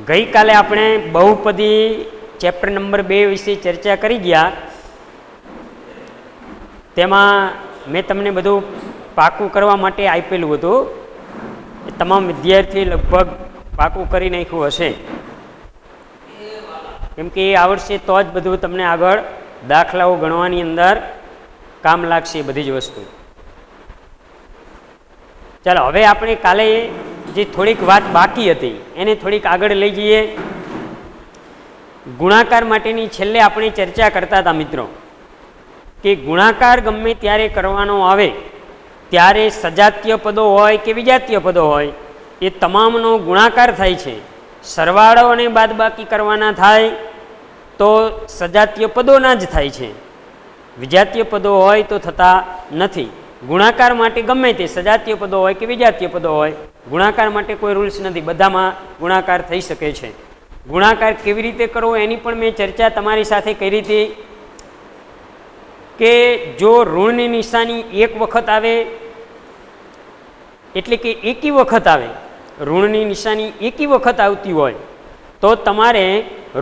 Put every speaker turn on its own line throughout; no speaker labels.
ગઈકાલે આપણે બહુપદી ચેપ્ટર નંબર 2 વિશે ચર્ચા કરી ગયા. તેમાં મેં તમને બધું પાકું કરવા માટે આપેલું હતું. એ તમામ વિદ્યાર્થી લગભગ પાકું કરી નાખ્યું હશે, કેમ કે એ આવડશે તો જ બધું તમને આગળ દાખલાઓ ગણવાની અંદર કામ લાગશે બધી જ વસ્તુ. ચાલો હવે આપણે કાલે જે થોડીક વાત બાકી હતી એને થોડીક આગળ લઈ જઈએ. ગુણાકાર માટેની છેલ્લે આપણે ચર્ચા કરતા હતા મિત્રો કે ગુણાકાર ગમે ત્યારે કરવાનો આવે ત્યારે સજાતીય પદો હોય કે વિજાતીય પદો હોય એ તમામનો ગુણાકાર થાય છે. સરવાળો અને બાદબાકી કરવાના થાય તો સજાતીય પદોના જ થાય છે, વિજાતીય પદો હોય તો થતા નથી. ગુણાકાર માટે ગમે તે સજાતીય પદો હોય કે વિજાતીય પદો હોય, ગુણાકાર માટે કોઈ રૂલ્સ નથી, બધામાં ગુણાકાર થઈ શકે છે. ગુણાકાર કેવી રીતે કરવો એની પણ મેં ચર્ચા તમારી સાથે કરી હતી કે જો ઋણની નિશાની એક વખત આવે એટલે કે એકી વખત આવે, ઋણની નિશાની એકી વખત આવતી હોય તો તમારે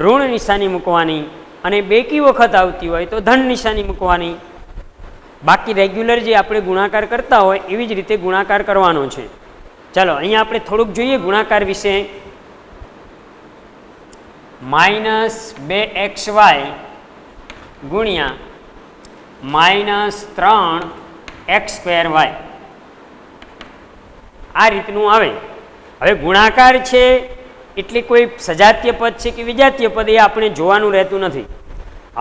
ઋણ નિશાની મૂકવાની, અને બેકી વખત આવતી હોય તો ધન નિશાની મૂકવાની. બાકી રેગ્યુલર જે આપણે ગુણાકાર કરતા હોય એવી જ રીતે ગુણાકાર કરવાનો છે. ચાલો અહીંયા આપણે થોડુંક જોઈએ ગુણાકાર વિશે. -2xy ગુણ્યા -3x²y આ રીતનું આવે. હવે ગુણાકાર છે એટલે કોઈ સજાતીય પદ છે કે વિજાતીય પદ એ આપણે જોવાનું રહેતું નથી.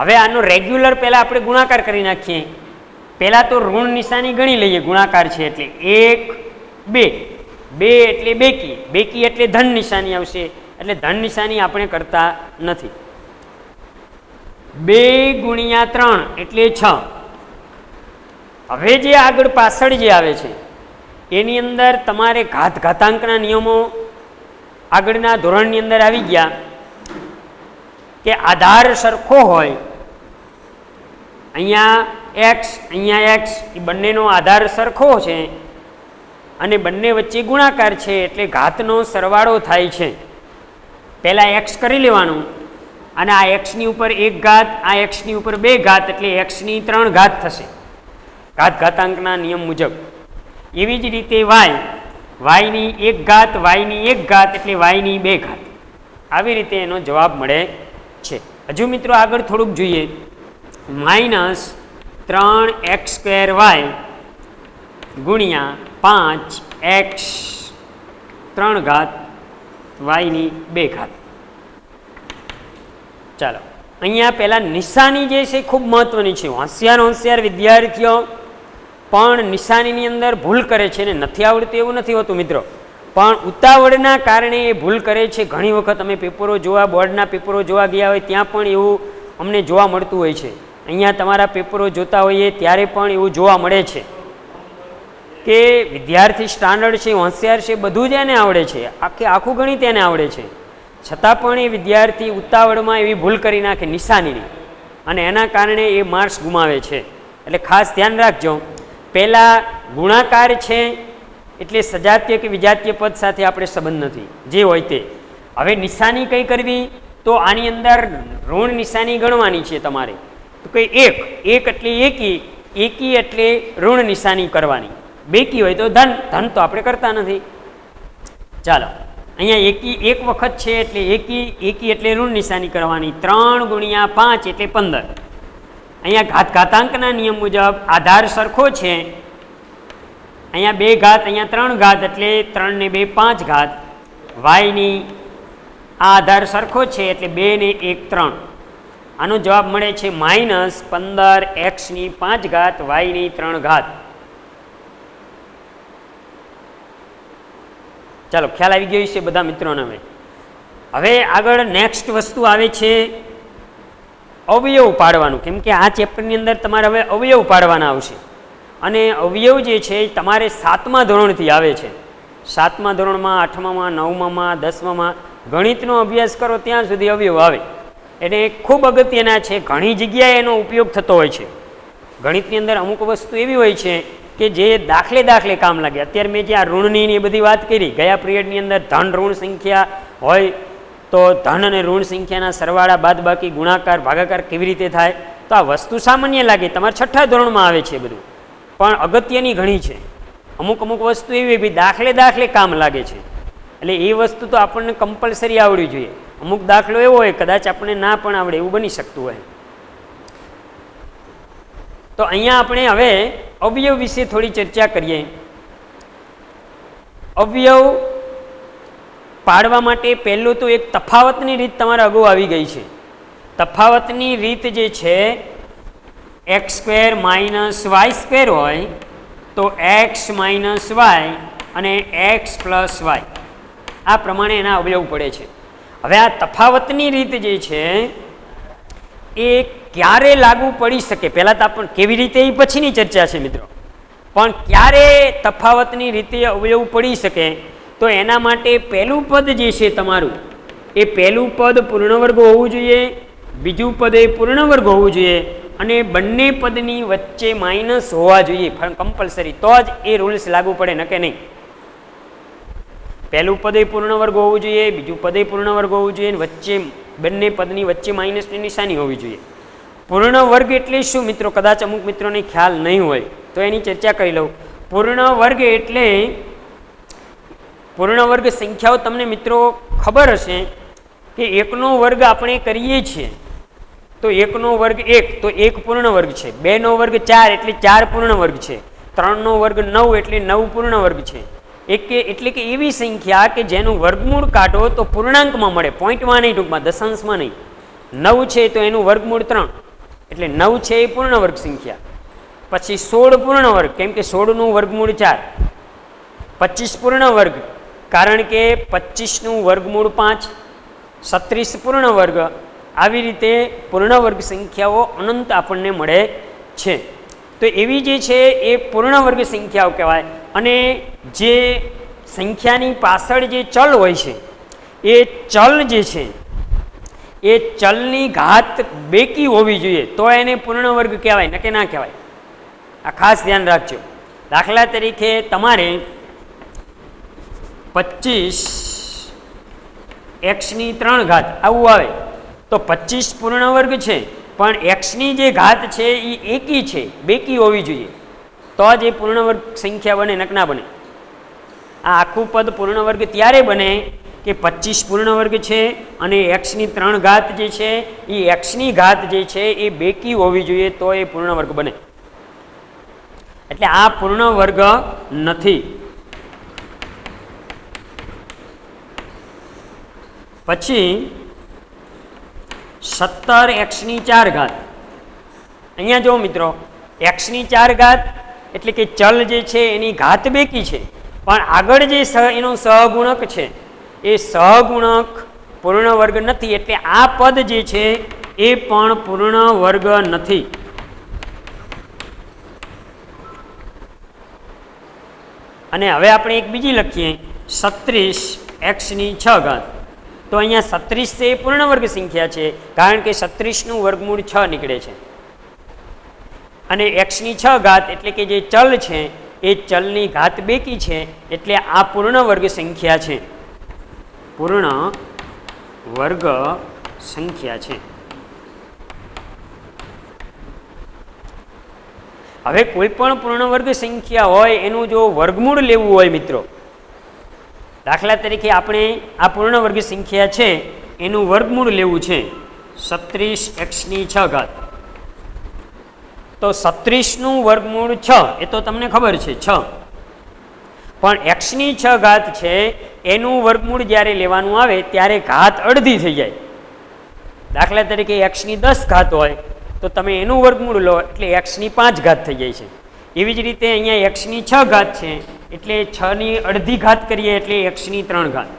હવે આનો રેગ્યુલર પહેલાં આપણે ગુણાકાર કરી નાખીએ. પહેલાં તો ઋણ નિશાની ગણી લઈએ. ગુણાકાર છે એટલે 1 2 2 એટલે બેકી, બેકી એટલે ધન નિશાની આવશે, એટલે ધન નિશાની આપણે કરતા નથી. 2 ગુણ્યા 3 એટલે 6. હવે જે આગળ પાછળ જે આવે છે એની અંદર તમારે ઘાતાંકના નિયમો આગળના ધોરણની અંદર આવી ગયા કે આધાર સરખો હોય, અહીંયા x અહીંયા x એ બંનેનો આધાર સરખો છે અને બંને વચ્ચે ગુણાકાર છે એટલે ઘાતનો સરવાળો થાય છે. પહેલાં x કરી લેવાનું અને આ xની ઉપર 1 ઘાત, આ xની ઉપર 2 ઘાત એટલે xની 3 ઘાત થશે ઘાતાંકના નિયમ મુજબ. એવી જ રીતે yની 1 ઘાત, yની 1 ઘાત એટલે yની 2 ઘાત. આવી રીતે એનો જવાબ મળે છે. હજુ મિત્રો આગળ થોડુંક જોઈએ. -3x²y ગુણ્યા 5x3 ઘાત yની 2 ઘાત. ચાલો અહીંયા પહેલાં નિશાની જે છે ખૂબ મહત્વની છે. હોશિયાર વિદ્યાર્થીઓ પણ નિશાનીની અંદર ભૂલ કરે છે ને નથી આવડતું એવું નથી હોતું મિત્રો, પણ ઉતાવળના કારણે એ ભૂલ કરે છે. ઘણી વખત અમે પેપરો જોવા, બોર્ડના પેપરો જોવા ગયા હોય ત્યાં પણ એવું અમને જોવા મળતું હોય છે. અહીંયા તમારા પેપરો જોતા હોઈએ ત્યારે પણ એવું જોવા મળે છે કે વિદ્યાર્થી સ્ટાન્ડર્ડ છે, હોશિયાર છે, બધું જ એને આવડે છે, આખું ગણિત એને આવડે છે, છતાં પણ એ વિદ્યાર્થી ઉતાવળમાં એવી ભૂલ કરી નાખે નિશાનીની અને એના કારણે એ માર્ક્સ ગુમાવે છે. એટલે ખાસ ધ્યાન રાખજો. પહેલાં ગુણાકાર છે એટલે સજાતીય કે વિજાતીય પદ સાથે આપણે સંબંધ નથી, જે હોય તે. હવે નિશાની કઈ કરવી તો આની અંદર ઋણ નિશાની ગણવાની છે તમારે. તો કઈ 1 એટલે એકી એટલે ઋણ નિશાની કરવાની, બેકી હોય તો ધન તો આપણે કરતા નથી. ચાલો અહીંયા એક વખત છે એટલે એકી એટલે ઋણ નિશાની કરવાની. 3 ગુણ્યા 5 એટલે 15. અહીંયા ઘાતાંકના નિયમ મુજબ આધાર સરખો છે. અહીંયા 2 ઘાત, અહીંયા 3 ઘાત એટલે 3 ને 2 5 ઘાત. yની આ આધાર સરખો છે એટલે 2 ને 1 3. આનો જવાબ મળે છે -15x ની 5 ઘાત yની 3 ઘાત. ચાલો ખ્યાલ આવી ગયો છે બધા મિત્રોને. હવે આગળ નેક્સ્ટ વસ્તુ આવે છે અવયવ પાડવાનું. કેમ કે આ ચેપ્ટરની અંદર તમારે હવે અવયવ પાડવાના આવશે અને અવયવ જે છે એ તમારે 7મા ધોરણથી આવે છે. 7મા ધોરણમાં, 8મામાં, 9મામાં, 10મામાં ગણિતનો અભ્યાસ કરો ત્યાં સુધી અવયવ આવે. એટલે ખૂબ અગત્યના છે. ઘણી જગ્યાએ એનો ઉપયોગ થતો હોય છે. ગણિતની અંદર અમુક વસ્તુ એવી હોય છે કે જે દાખલે કામ લાગે. અત્યારે મેં જે આ ઋણની એ બધી વાત કરી, ગયા પિરિયડની અંદર ધન ઋણ સંખ્યા હોય તો ધન અને ઋણ સંખ્યાના સરવાળા બાદબાકી ગુણાકાર ભાગાકાર કેવી રીતે થાય? તો આ વસ્તુ સામાન્ય લાગે, તમારા છઠ્ઠા ધોરણમાં આવે છે બધું, પણ અગત્યની ઘણી છે. અમુક અમુક વસ્તુ એવી બી દાખલે કામ લાગે છે, એટલે એ વસ્તુ તો આપણને કમ્પલસરી આવડવી જોઈએ. અમુક દાખલો એવો હોય કદાચ આપણને ના પણ આવડે એવું બની શકતું હોય. તો અહીંયા આપણે હવે અવયવ વિશે થોડી ચર્ચા કરીએ. અવયવ પાડવા માટે પહેલું તો એક તફાવતની રીત તમારે અગાઉ આવી ગઈ છે. તફાવતની રીત જે છે x square minus y square હોય તો એક્સ માઇનસ વાય અને એક્સ પ્લસ વાય આ પ્રમાણે એના અવયવ પડે છે. હવે આ તફાવતની રીત જે છે એ ક્યારે લાગુ પડી શકે, પહેલાં તો આપણને કેવી રીતે એ પછીની ચર્ચા છે મિત્રો, પણ ક્યારે તફાવતની રીતે અવયવ પડી શકે તો એના માટે પહેલું પદ જે છે તમારું એ પહેલું પદ પૂર્ણવર્ગ હોવું જોઈએ, બીજું પદ એ પૂર્ણવર્ગ હોવું જોઈએ અને બંને પદની વચ્ચે માઇનસ હોવા જોઈએ કમ્પલસરી, તો જ એ રૂલ્સ લાગુ પડે, નકે નહીં. પહેલું પદ એ પૂર્ણવર્ગ હોવું જોઈએ, બીજું પદ એ પૂર્ણવર્ગ હોવું જોઈએ, વચ્ચે બંને પદની વચ્ચે માઇનસની નિશાની હોવી જોઈએ. પૂર્ણ વર્ગ એટલે શું મિત્રો? કદાચ અમુક મિત્રોને ખ્યાલ નહીં હોય તો એની ચર્ચા કરી લઉં. પૂર્ણ વર્ગ એટલે પૂર્ણ વર્ગ સંખ્યાઓ તમને મિત્રો ખબર હશે કે એકનો વર્ગ આપણે કરીએ છીએ તો એકનો વર્ગ 1 તો 1 પૂર્ણ વર્ગ છે, 2નો વર્ગ 4 એટલે 4 પૂર્ણ વર્ગ છે, 3નો વર્ગ 9 એટલે 9 પૂર્ણ વર્ગ છે. એટલે કે એવી સંખ્યા કે જેનું વર્ગમૂળ કાઢો તો પૂર્ણાંકમાં મળે, પોઈન્ટમાં નહીં, ટૂંકમાં દશાંશમાં નહીં. 9 છે તો એનું વર્ગમૂળ 3 એટલે 9 છે એ પૂર્ણ વર્ગ સંખ્યા. પછી 16 પૂર્ણ વર્ગ, કેમ કે 16નું વર્ગમૂળ 4. 25 પૂર્ણ વર્ગ, કારણ કે 25નું વર્ગમૂળ 5. 36 પૂર્ણ વર્ગ. આવી રીતે પૂર્ણ વર્ગ સંખ્યાઓ અનંત આપણને મળે છે. તો એવી જે છે એ પૂર્ણ વર્ગ સંખ્યાઓ કહેવાય. અને જે સંખ્યાની પાછળ જે ચલ હોય છે એ ચલ જે છે એ ચલની ઘાત બેકી હોવી જોઈએ તો એને પૂર્ણ વર્ગ કહેવાય, નકે ના કહેવાય. આ ખાસ ધ્યાન રાખજો. દાખલા તરીકે તમારે 25 એક્સની 3 ઘાત આવું આવે તો 25 પૂર્ણ વર્ગ છે પણ એક્સની જે ઘાત છે એ એકી છે, બેકી હોવી જોઈએ તો જ એ પૂર્ણ વર્ગ સંખ્યા બને, નક ના બને. આ આખું પદ પૂર્ણ વર્ગ ત્યારે બને કે 25 પૂર્ણ વર્ગ છે અને એક્સની 3 ઘાત જે છે એ એક્સની ઘાત જે છે એ બેકી હોવી જોઈએ તો એ પૂર્ણ વર્ગ બને. એટલે આ પૂર્ણ વર્ગ નથી. પછી 17 એક્સની 4 ઘાત. અહીંયા જો મિત્રો, એક્સની 4 ઘાત એટલે કે ચલ જે છે એની ઘાત બેકી છે પણ આગળ જે એનો સહગુણક છે એ સહગુણક પૂર્ણ વર્ગ નથી, એટલે આ પદ જે છે એ પણ પૂર્ણ વર્ગ નથી. અને હવે આપણે એક બીજી લખીએ 36 એક્સની 6 ઘાત. તો અહીંયા 36 છે એ પૂર્ણ વર્ગ સંખ્યા છે કારણ કે 36નું વર્ગમૂળ 6 નીકળે છે અને એક્સની 6 ઘાત એટલે કે જે ચલ છે એ ચલની ઘાત બેકી છે એટલે આ પૂર્ણ વર્ગ સંખ્યા છે, પૂર્ણ વર્ગ સંખ્યા છે. હવે કોઈ પણ પૂર્ણ વર્ગ સંખ્યા હોય એનું જો વર્ગમૂળ લેવું હોય મિત્રો, દાખલા તરીકે આપણે આ પૂર્ણ વર્ગ સંખ્યા છે એનું વર્ગમૂળ લેવું છે 36 એક્સની 6 ઘાત. તો 36નું વર્ગમૂળ 6 એ તો તમને ખબર છે 6, પણ એક્સની 6 ઘાત છે એનું વર્ગમૂળ જ્યારે લેવાનું આવે ત્યારે ઘાત અડધી થઈ જાય. દાખલા તરીકે એક્સની 10 ઘાત હોય તો તમે એનું વર્ગમૂળ લો એટલે એક્સની 5 ઘાત થઈ જાય છે. એવી જ રીતે અહીંયા એક્સની 6 ઘાત છે એટલે 6ની અડધી ઘાત કરીએ એટલે એક્સની 3 ઘાત.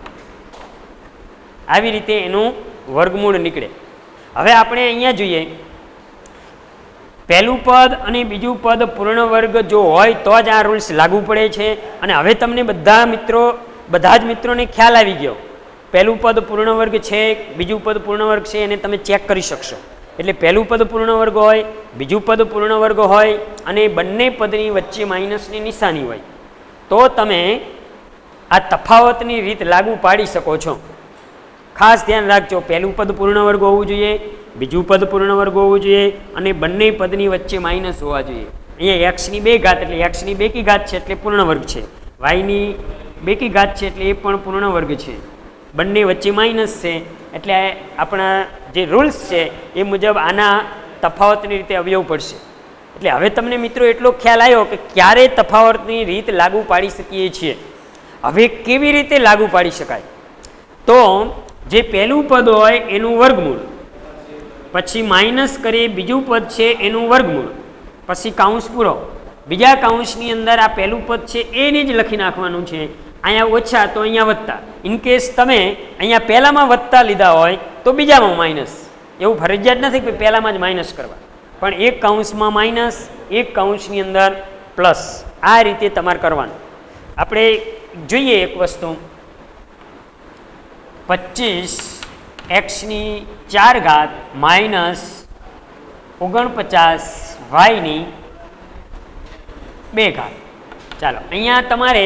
આવી રીતે એનું વર્ગમૂળ નીકળે. હવે આપણે અહીંયા જોઈએ, પહેલું પદ અને બીજું પદ પૂર્ણ વર્ગ જો હોય તો જ આ રૂલ્સ લાગુ પડે છે. અને હવે તમને બધા જ મિત્રોને ખ્યાલ આવી ગયો, પહેલું પદ પૂર્ણ વર્ગ છે, બીજું પદ પૂર્ણ વર્ગ છે એને તમે ચેક કરી શકશો. એટલે પહેલું પદ પૂર્ણ વર્ગ હોય, બીજું પદ પૂર્ણ વર્ગ હોય અને બંને પદની વચ્ચે માઇનસની નિશાની હોય તો તમે આ તફાવતની રીત લાગુ પાડી શકો છો. ખાસ ધ્યાન રાખજો, પહેલું પદ પૂર્ણ વર્ગ હોવું જોઈએ, બીજું પદ પૂર્ણ વર્ગ હોવું જોઈએ અને બંને પદની વચ્ચે માઇનસ હોવા જોઈએ. અહીંયા એક્સની 2 ઘાત એટલે એક્સની 2 કી ઘાત છે એટલે પૂર્ણ વર્ગ છે, વાયની 2 કી ઘાત છે એટલે એ પણ પૂર્ણ વર્ગ છે, બંને વચ્ચે માઇનસ છે એટલે આપણા જે રૂલ્સ છે એ મુજબ આના તફાવતની રીતે અવયવ પડશે. એટલે હવે તમને મિત્રો એટલો ખ્યાલ આવ્યો કે ક્યારે તફાવતની રીત લાગુ પાડી શકીએ છીએ. હવે કેવી રીતે લાગુ પાડી શકાય? તો જે પહેલું પદ હોય એનું વર્ગમૂળ, પછી માઇનસ કરીએ બીજું પદ છે એનું વર્ગમૂળ, પછી કાઉન્સ પૂરો, બીજા કાઉન્સની અંદર આ પહેલું પદ છે એને જ લખી નાખવાનું છે. અહીંયા ઓછા તો અહીંયા વત્તા. ઇનકેસ તમે અહીંયા પહેલામાં વત્તા લીધા હોય તો બીજામાં માઇનસ, એવું ફરજિયાત નથી કે પહેલામાં જ માઇનસ કરવા, પણ એક કાઉન્સમાં માઇનસ, એક કાઉન્સની અંદર પ્લસ, આ રીતે તમારે કરવાનું. આપણે જોઈએ એક વસ્તુ, 25 x4 માઇનસ 49 y2. ચાલો અહીંયા તમારે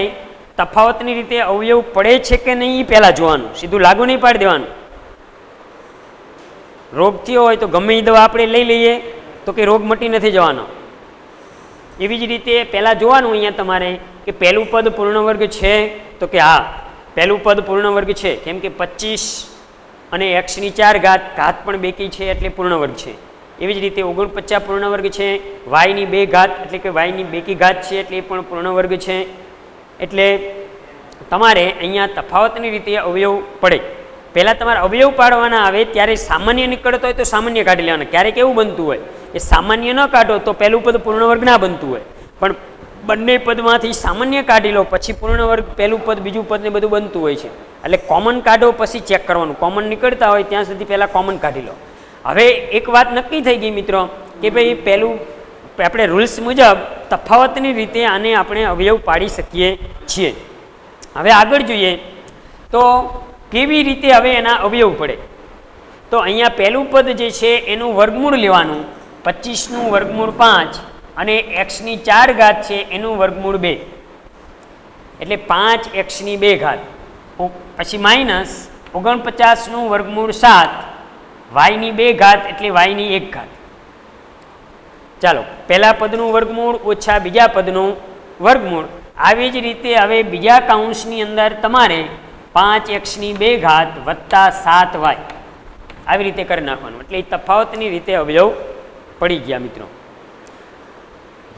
તફાવતની રીતે અવયવ પડે છે કે નહીં એ પહેલાં જોવાનું, સીધું લાગુ નહીં પાડી દેવાનું. રોગ થયો હોય તો ગમે એ દવા આપણે લઈ લઈએ તો કે રોગ મટી નથી જવાનો. એવી જ રીતે પહેલાં જોવાનું અહીંયા તમારે કે પહેલું પદ પૂર્ણ વર્ગ છે તો કે હા પહેલું પદ પૂર્ણ વર્ગ છે, કેમ કે 25 અને x4 ઘાત પણ બેકી છે એટલે પૂર્ણ વર્ગ છે. એવી જ રીતે 49 પૂર્ણ વર્ગ છે, y2 એટલે કે y2 છે એટલે એ પણ પૂર્ણ વર્ગ છે. એટલે તમારે અહીંયા તફાવતની રીતે અવયવ પડે. પહેલાં તમારે અવયવ પાડવાના આવે ત્યારે સામાન્ય નીકળતો હોય તો સામાન્ય કાઢી લેવાના. ક્યારેક એવું બનતું હોય કે સામાન્ય ન કાઢો તો પહેલું પદ પૂર્ણ વર્ગ ના બનતું હોય, પણ બંને પદમાંથી સામાન્ય કાઢી લો પછી પૂર્ણ વર્ગ પહેલું પદ બીજું પદ ને બધું બનતું હોય છે. એટલે કોમન કાઢો પછી ચેક કરવાનું, કોમન નીકળતા હોય ત્યાં સુધી પહેલાં કોમન કાઢી લો. હવે એક વાત નક્કી થઈ ગઈ મિત્રો કે ભાઈ પહેલું આપણે રૂલ્સ મુજબ તફાવતની રીતે આને આપણે અવયવ પાડી શકીએ છીએ. હવે આગળ જોઈએ તો કેવી રીતે હવે એના અવયવ પડે. તો અહીંયા પહેલું પદ જે છે એનું વર્ગમૂળ લેવાનું, 25નું વર્ગમૂળ 5 અને x4 છે એનું વર્ગમૂળ 2 એટલે 5x2, પછી માઇનસ 49નું વર્ગમૂળ 7, y2 એટલે y1. ચાલો પહેલા પદનું વર્ગમૂળ ઓછા બીજા પદનું વર્ગમૂળ. આવી જ રીતે હવે બીજા કાઉન્સની અંદર તમારે 5x2 વત્તા 7y આવી રીતે કરી નાખવાનું. એટલે એ તફાવતની રીતે અવયવ પડી ગયા મિત્રો.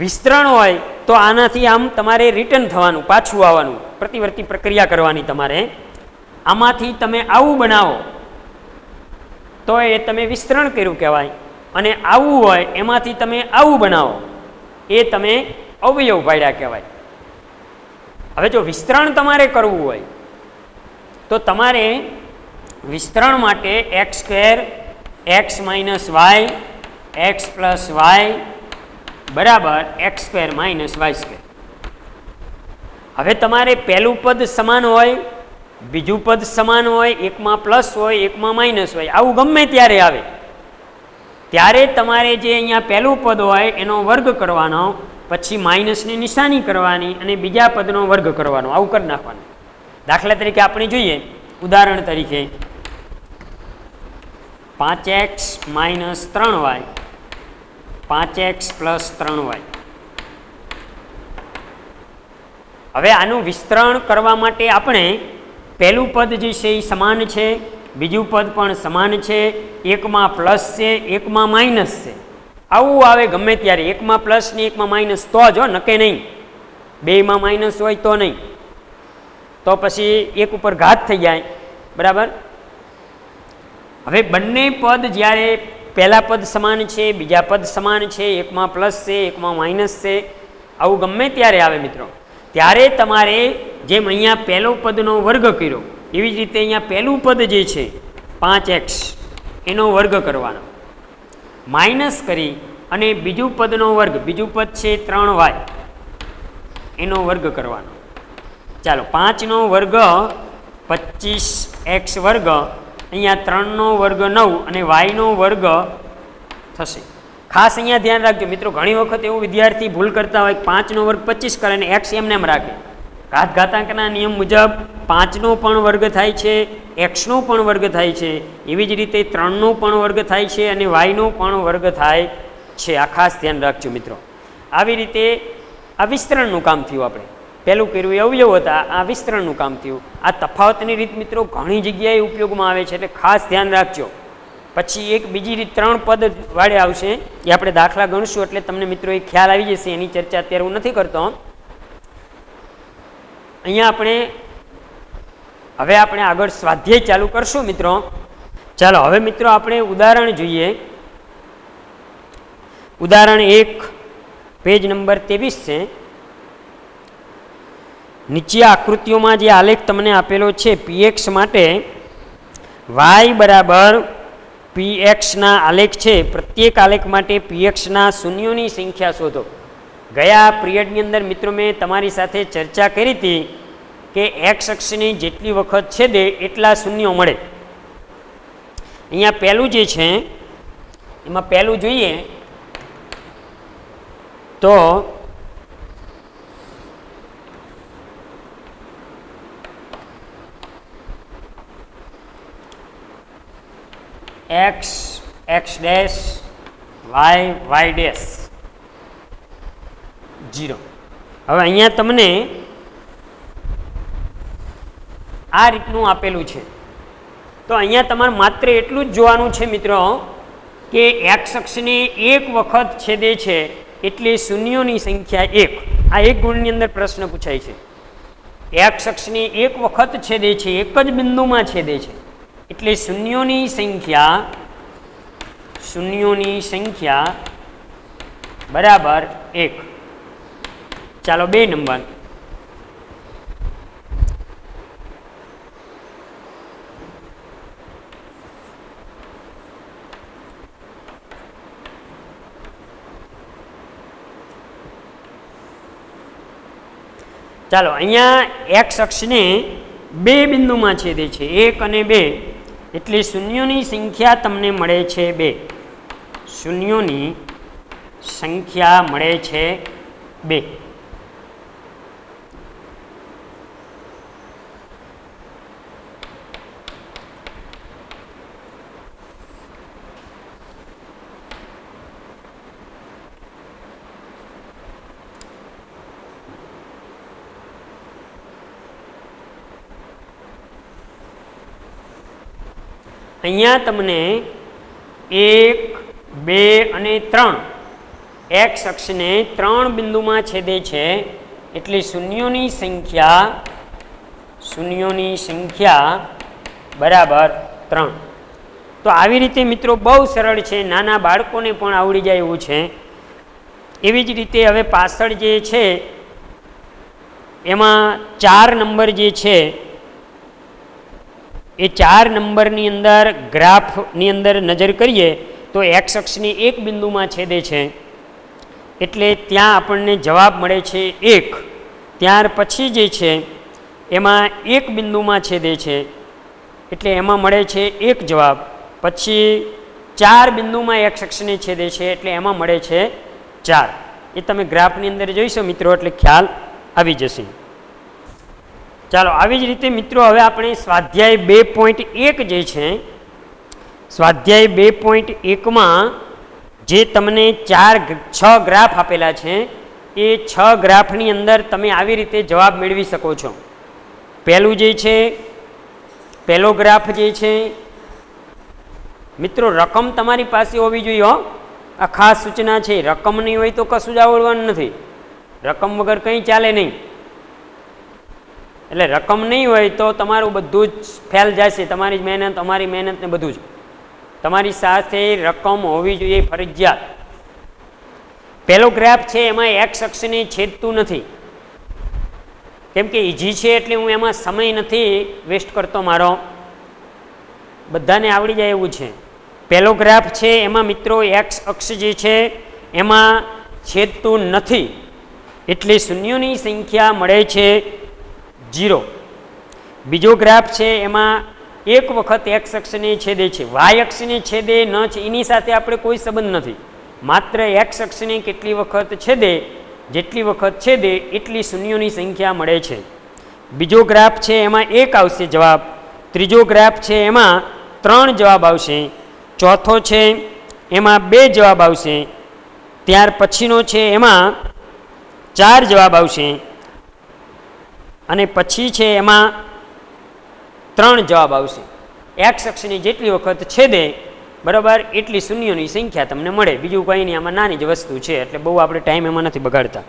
વિસ્તરણ હોય તો આનાથી આમ તમારે રિટર્ન થવાનું, પાછું આવવાનું, પ્રતિવર્તી પ્રક્રિયા કરવાની તમારે. આમાંથી તમે આવું બનાવો તો એ તમે વિસ્તરણ કર્યું કહેવાય, અને આવું હોય એમાંથી તમે આવું બનાવો એ તમે અવયવ પાડ્યા કહેવાય. હવે જો વિસ્તરણ તમારે કરવું હોય તો તમારે વિસ્તરણ માટે x² x - y x + y બરાબર x² - y². હવે તમારે પહેલું પદ સમાન હોય, બીજું પદ સમાન હોય, એકમાં પ્લસ હોય એકમાં માઇનસ હોય, આવું ગમે ત્યારે આવે ત્યારે તમારે જે અહીંયા પહેલું પદ હોય એનો વર્ગ કરવાનો, પછી માઇનસની નિશાની કરવાની અને બીજા પદનો વર્ગ કરવાનો, આવું કરી નાખવાનું. દાખલા તરીકે આપણે જોઈએ, ઉદાહરણ તરીકે 5x - 3y 5x + 3y. હવે આનું વિસ્તરણ કરવા માટે આપણે પહેલું પદ જે છે એ સમાન છે, બીજું પદ પણ સમાન છે, એકમાં પ્લસ છે એકમાં માઇનસ છે, આવું આવે ગમે ત્યારે, એકમાં પ્લસ ને એકમાં માઇનસ તો જ નકે નહીં, બેમાં માઇનસ હોય તો નહીં, તો પછી એક ઉપર ઘાત થઈ જાય બરાબર. હવે બંને પદ જ્યારે પહેલા પદ સમાન છે, બીજા પદ સમાન છે, એકમાં પ્લસ છે એકમાં માઇનસ છે, આવું ગમે ત્યારે આવે મિત્રો, ત્યારે તમારે જેમ અહીંયા પહેલો પદનો વર્ગ કર્યો એવી જ રીતે અહીંયા પહેલું પદ જે છે 5x એનો વર્ગ કરવાનો, માઇનસ કરી અને બીજું પદનો વર્ગ, બીજું પદ છે 3y એનો વર્ગ કરવાનો. ચાલો 5નો વર્ગ 25x વર્ગ, અહીંયા 3નો વર્ગ 9 અને yનો વર્ગ થશે. ખાસ અહીંયા ધ્યાન રાખજો મિત્રો, ઘણી વખત એવું વિદ્યાર્થી ભૂલ કરતા હોય, 5નો વર્ગ 25 કરે અને x એમને એમ રાખે. ઘાતાંકના નિયમ મુજબ 5નો પણ વર્ગ થાય છે, એક્સનો પણ વર્ગ થાય છે, એવી જ રીતે 3નો પણ વર્ગ થાય છે અને વાયનો પણ વર્ગ થાય છે. આ ખાસ ધ્યાન રાખજો મિત્રો. આવી રીતે આ વિસ્તરણનું કામ થયું. આપણે પહેલું કર્યું એ અવયવ હતા, આ વિસ્તરણનું કામ થયું. આ તફાવતની રીત મિત્રો ઘણી જગ્યાએ ઉપયોગમાં આવે છે, એટલે ખાસ ધ્યાન રાખજો. પછી એક બીજી રીત 3 પદ વાળે આવશે, એ આપણે દાખલા ગણશું એટલે તમને મિત્રો એ ખ્યાલ આવી જશે. એની ચર્ચા અત્યારે હું નથી કરતો. અહીંયા હવે આપણે આગળ સ્વાધ્યાય ચાલુ કરશું મિત્રો. ચાલો હવે મિત્રો આપણે ઉદાહરણ જોઈએ. ઉદાહરણ 1 પેજ નંબર 23 છે. નીચે આકૃતિઓમાં જે આલેખ તમને આપેલો છે px માટે y બરાબર px ના આલેખ છે. પ્રત્યેક આલેખ માટે px ના શૂન્યોની સંખ્યા શોધો. ગયા પિરિયડની અંદર મિત્રો મેં તમારી સાથે ચર્ચા કરી હતી કે એક્સ અક્ષની જેટલી વખત છેદે એટલા શૂન્યો મળે. અહીંયા પહેલું જે છે એમાં પહેલું જોઈએ તો x x dash y y dash 0. હવે અહીંયા તમને આ રીતનું આપેલું છે. તો અહીંયા તમારે માત્ર એટલું જ જોવાનું છે મિત્રો કે એક્સ અક્ષને એક વખત છેદે છે એટલે શૂન્યોની સંખ્યા 1. આ એક ગુણની અંદર પ્રશ્ન પૂછાય છે. એક્સ અક્ષને એક વખત છેદે છે, એક જ બિંદુમાં છેદે છે એટલે શૂન્યોની સંખ્યા બરાબર 1. ચાલો 2 નંબર. ચાલો અહીંયા એક્સ અક્ષને 2 બિંદુમાં છેદે છે, 1 અને 2 એટલે શૂન્યોની સંખ્યા તમને મળે છે 2. શૂન્યોની સંખ્યા મળે છે 2. અહીંયા તમને 1, 2 અને 3 એક્સ અક્ષને 3 બિંદુમાં છેદે છે એટલે શૂન્યોની સંખ્યા બરાબર 3. તો આવી રીતે મિત્રો બહુ સરળ છે, નાના બાળકોને પણ આવડી જાય એવું છે. એવી જ રીતે હવે પાછળ જે છે એમાં 4 નંબર જે છે એ 4 નંબરની અંદર ગ્રાફની અંદર નજર કરીએ તો એક્સ અક્ષની એક બિંદુમાં છેદે છે એટલે ત્યાં આપણને જવાબ મળે છે 1. ત્યાર પછી જે છે એમાં એક બિંદુમાં છેદે છે એટલે એમાં મળે છે 1 જવાબ. પછી 4 બિંદુમાં એક્સ અક્ષને છેદે છે એટલે એમાં મળે છે 4. એ તમે ગ્રાફની અંદર જોઈશો મિત્રો એટલે ખ્યાલ આવી જશે. ચાલો આવી જ રીતે મિત્રો હવે આપણે સ્વાધ્યાય 2.1 જે છે, સ્વાધ્યાય 2.1માં જે તમને 6 ગ્રાફ આપેલા છે એ 6 ગ્રાફની અંદર તમે આવી રીતે જવાબ મેળવી શકો છો. પહેલું જે છે, પહેલો ગ્રાફ જે છે મિત્રો રકમ તમારી પાસે હોવી જોઈએ હો. આ ખાસ સૂચના છે, રકમ નહીં હોય તો કશું જ આવડવાનું નથી. રકમ વગર કંઈ ચાલે નહીં. એટલે રકમ નહીં હોય તો તમારું બધું જ ફેલ જશે. તમારી મહેનત, અમારી મહેનત ને બધું જ. તમારી સાથે રકમ હોવી જોઈએ ફરજિયાત. પહેલો ગ્રાફ છે એમાં એક્સ અક્ષને છેદતું નથી, કેમ કે ઇઝી છે એટલે હું એમાં સમય નથી વેસ્ટ કરતો મારો, બધાને આવડી જાય એવું છે. પહેલો ગ્રાફ છે એમાં મિત્રો એક્સ અક્ષ જે છે એમાં છેદતું નથી એટલે શૂન્યોની સંખ્યા મળે છે 0. બીજો ગ્રાફ છે એમાં એક વખત એક્સ અક્ષને છેદે છે, વાય અક્ષને છેદે ન છે એની સાથે આપણે કોઈ સંબંધ નથી. માત્ર એક્સ અક્ષને કેટલી વખત છેદે, જેટલી વખત છેદે એટલી શૂન્યોની સંખ્યા મળે છે. બીજો ગ્રાફ છે એમાં 1 આવશે જવાબ ત્રીજો ગ્રાફ છે એમાં 3 જવાબ આવશે, ચોથો છે એમાં 2 જવાબ આવશે, ત્યાર પછીનો છે એમાં 4 જવાબ આવશે, અને પછી છે એમાં 3 જવાબ આવશે. એક્સ અક્ષની જેટલી વખત છેદે બરાબર એટલી શૂન્યોની સંખ્યા તમને મળે. બીજું કંઈ નહીં, આમાં નાની જ વસ્તુ છે, એટલે બહુ આપણે ટાઈમ એમાં નથી બગાડતા.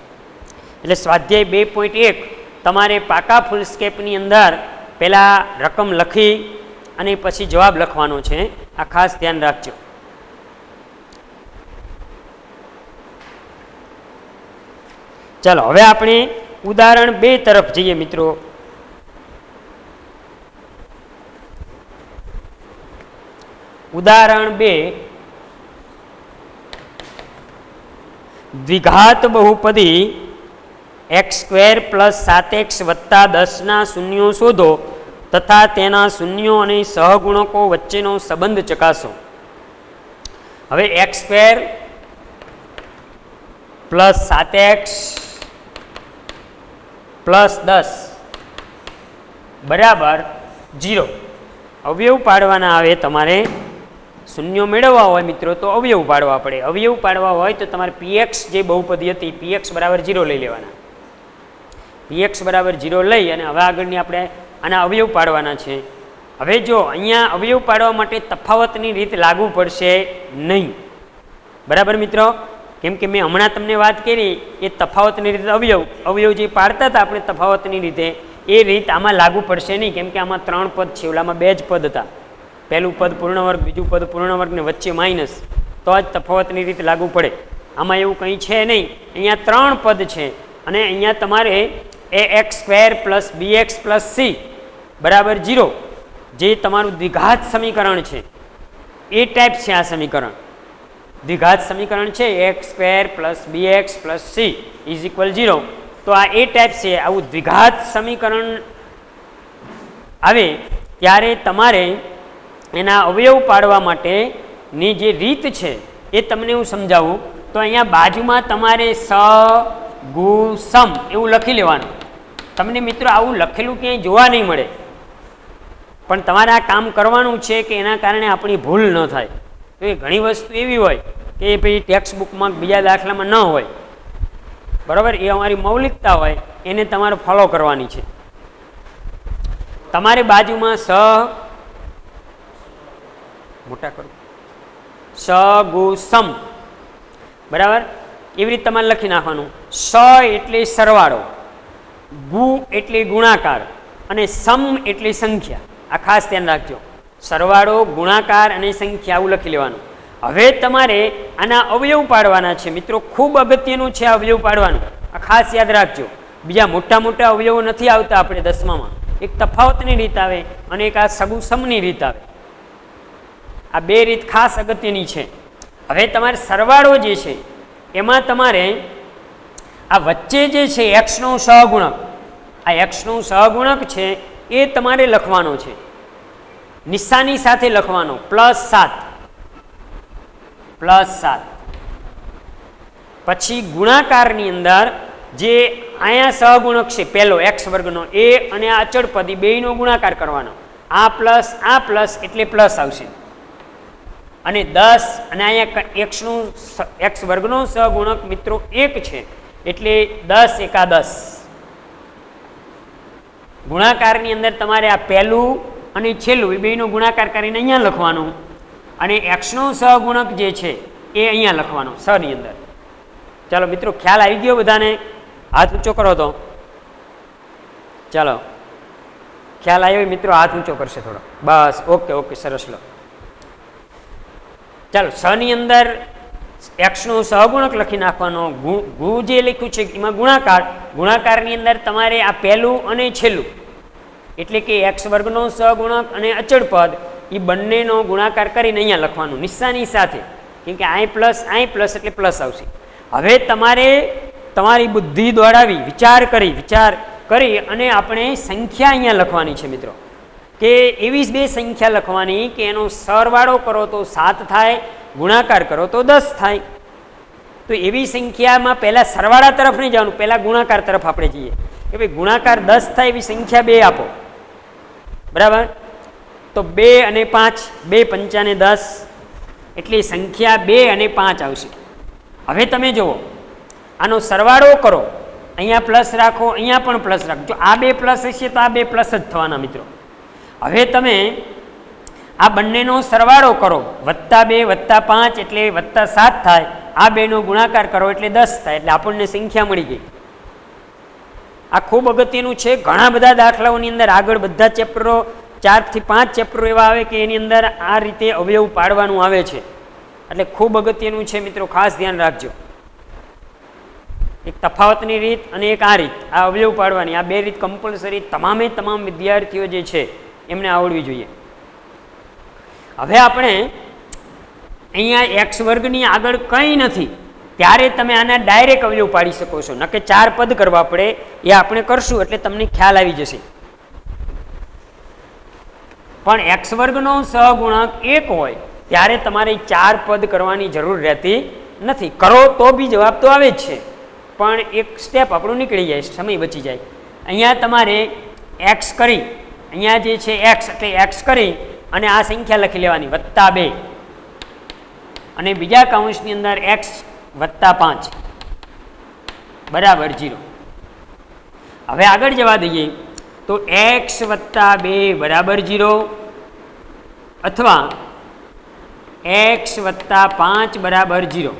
એટલે સ્વાધ્યાય 2.1 તમારે પાકા ફૂલસ્કેપની અંદર પહેલાં રકમ લખી અને પછી જવાબ લખવાનો છે. આ ખાસ ધ્યાન રાખજો. ચાલો હવે આપણે ઉદાહરણ 2 તરફ જઈએ મિત્રો. ઉદાહરણ 2, દ્વિઘાત બહુપદી x² + 7x + 10 ના શૂન્યો શોધો તથા તેના શૂન્યો અને સહગુણકો વચ્ચેનો સંબંધ ચકાસો. હવે x² + 7x + 10 બરાબર 0. અવયવ પાડવાના આવે. તમારે શૂન્યો મેળવવા હોય મિત્રો તો અવયવ પાડવા પડે. અવયવ પાડવા હોય તો તમારે px જે બહુપદી હતી px = 0 લઈ લેવાના. px = 0 લઈ અને હવે આગળની આપણે આના અવયવ પાડવાના છે. હવે જો અહીંયા અવયવ પાડવા માટે તફાવતની રીત લાગુ પડશે નહીં. બરાબર મિત્રો? કેમ કે મેં હમણાં તમને વાત કરી એ તફાવતની રીતે અવયવ જે પાડતા હતા આપણે તફાવતની રીતે, એ રીત આમાં લાગુ પડશે નહીં. કેમ કે આમાં 3 પદ છે, ઓલામાં 2 જ પદ હતા. પહેલું પદ પૂર્ણ વર્ગ, બીજું પદ પૂર્ણ વર્ગ ને વચ્ચે માઇનસ, તો જ તફાવતની રીત લાગુ પડે. આમાં એવું કંઈ છે નહીં. અહીંયા 3 પદ છે અને અહીંયા તમારે ax² + bx + c બરાબર 0 જે તમારું દ્વિઘાત સમીકરણ છે એ ટાઈપ છે. આ સમીકરણ દ્વિઘાત સમીકરણ છે x² + bx + c = 0. તો આ એ ટાઈપ છે. આવું દ્વિઘાત સમીકરણ આવે ત્યારે તમારે એના અવયવ પાડવા માટેની જે રીત છે એ તમને હું સમજાવું. તો અહીંયા બાજુમાં તમારે સ ગુ સમ એવું લખી લેવાનું. તમને મિત્રો આવું લખેલું ક્યાંય જોવા નહીં મળે, પણ તમારે આ કામ કરવાનું છે કે એના કારણે આપણી ભૂલ ન થાય. તો એ ઘણી વસ્તુ એવી હોય કે એ પછી ટેક્સ્ટ બુકમાં બીજા દાખલામાં ન હોય. બરાબર? એ અમારી મૌલિકતા હોય, એને તમારે ફોલો કરવાની છે. તમારે બાજુમાં સ મોટા કરો સ ગુ સમ બરાબર એવી રીતે તમારે લખી નાખવાનું. સ એટલે સરવાળો, ગુ એટલે ગુણાકાર અને સમ એટલે સંખ્યા. આ ખાસ ધ્યાન રાખજો. સરવાળો, ગુણાકાર અને સંખ્યા આવું લખી લેવાનું. હવે તમારે આના અવયવ પાડવાના છે મિત્રો. ખૂબ અગત્યનું છે અવયવ પાડવાનું. આ ખાસ યાદ રાખજો. બીજા મોટા મોટા અવયવો નથી આવતા આપણે 10માં. એક તફાવતની રીત આવે અને એક આ સગુ સમની રીત આવે. આ 2 રીત ખાસ અગત્યની છે. હવે તમારે સરવાળો જે છે એમાં તમારે આ વચ્ચે જે છે એક્સનો સહગુણક, આ એક્સનો સહગુણક છે એ તમારે લખવાનો છે. નિશાની સાથે લખવાનો +7 પછી ગુણાકારની અંદર જે અહીંયા સહગુણક છે પહેલો x² એ અને આ અચળ પદ બેયનો ગુણાકાર કરવાનો. આ પ્લસ એટલે પ્લસ આવશે. અને 10 અને અહીંયા x² સહગુણક મિત્રો 1 છે એટલે 10 એકા 10. ગુણાકારની અંદર તમારે આ પહેલું અને છેલ્લું એ બેયનો ગુણાકાર કરીને અહીંયા લખવાનું અને x નો સહગુણક જે છે એ અહીંયા લખવાનો સ ની અંદર. ચાલો મિત્રો, ખ્યાલ આવી ગયો બધાને? હાથ ઊંચો કરો તો. ચાલો, ખ્યાલ આવ્યો મિત્રો? હાથ ઊંચો કરશે થોડો. બસ, ઓકે, સરસ. લો ચાલો, સ ની અંદર x નો સહગુણક લખી નાખવાનો. ગુ જે લખ્યું છે એમાં ગુણાકારની અંદર તમારે આ પહેલું અને છેલ્લું એટલે કે x² નો સહગુણક અને અચળ પદ એ બંનેનો ગુણાકાર કરીને અહીંયા લખવાનું નિશાની સાથે. કેમ કે અહીં પ્લસ એટલે પ્લસ આવશે. હવે તમારે તમારી બુદ્ધિ દોડાવી વિચાર કરી અને આપણે સંખ્યા અહીંયા લખવાની છે મિત્રો. કે એવી 2 સંખ્યા લખવાની કે એનો સરવાળો કરો તો 7 થાય, ગુણાકાર કરો તો 10 થાય. તો એવી સંખ્યામાં પહેલાં સરવાળા તરફ નહીં જવાનું, પહેલાં ગુણાકાર તરફ આપણે જઈએ કે ભાઈ ગુણાકાર 10 થાય એવી સંખ્યા 2 આપો. બરાબર? તો 2 અને 5, 2 પંચાને 10, એટલે સંખ્યા 2 અને 5 આવશે. હવે તમે જુઓ, આનો સરવાળો કરો, અહીંયા પ્લસ રાખો, અહીંયા પણ પ્લસ રાખો. જો આ 2 પ્લસ હશે તો આ 2 પ્લસ જ થવાના મિત્રો. હવે તમે આ બંનેનો સરવાળો કરો, +2 +5 એટલે +7 થાય. આ 2નો ગુણાકાર કરો એટલે 10 થાય. એટલે આપણને સંખ્યા મળી ગઈ. આ ખૂબ અગત્યનું છે. ઘણા બધા દાખલાઓની અંદર આગળ બધા ચેપ્ટરો 4 થી 5 ચેપ્ટરો એવા આવે કે એની અંદર આ રીતે અવયવ પાડવાનું આવે છે. એટલે ખૂબ અગત્યનું છે મિત્રો, ખાસ ધ્યાન રાખજો. એક તફાવતની રીત અને એક આ રીત, આ અવયવ પાડવાની, આ 2 રીત કમ્પલસરી તમામ વિદ્યાર્થીઓ જે છે એમને આવડવી જોઈએ. હવે આપણે અહીંયા x વર્ગની આગળ કંઈ નથી ત્યારે તમે આના ડાયરેક્ટ અવયવ પાડી શકો છો. નકે 4 પદ કરવા પડે, એ આપણે કરશું એટલે તમને ખ્યાલ આવી જશે. પણ x વર્ગનો સહગુણક 1 હોય ત્યારે તમારે 4 પદ કરવાની જરૂર રહેતી નથી. કરો તો બી જવાબ તો આવે જ છે, પણ એક સ્ટેપ આપણું નીકળી જાય, સમય બચી જાય. અહીંયા તમારે x કરી, અહીંયા જે છે x એટલે x કરી અને આ સંખ્યા લખી લેવાની +2 અને બીજા કૌંસની અંદર x +5 બરાબર 0. હવે આગળ જવા દઈએ તો x +2 બરાબર 0 અથવા x +5 બરાબર 0.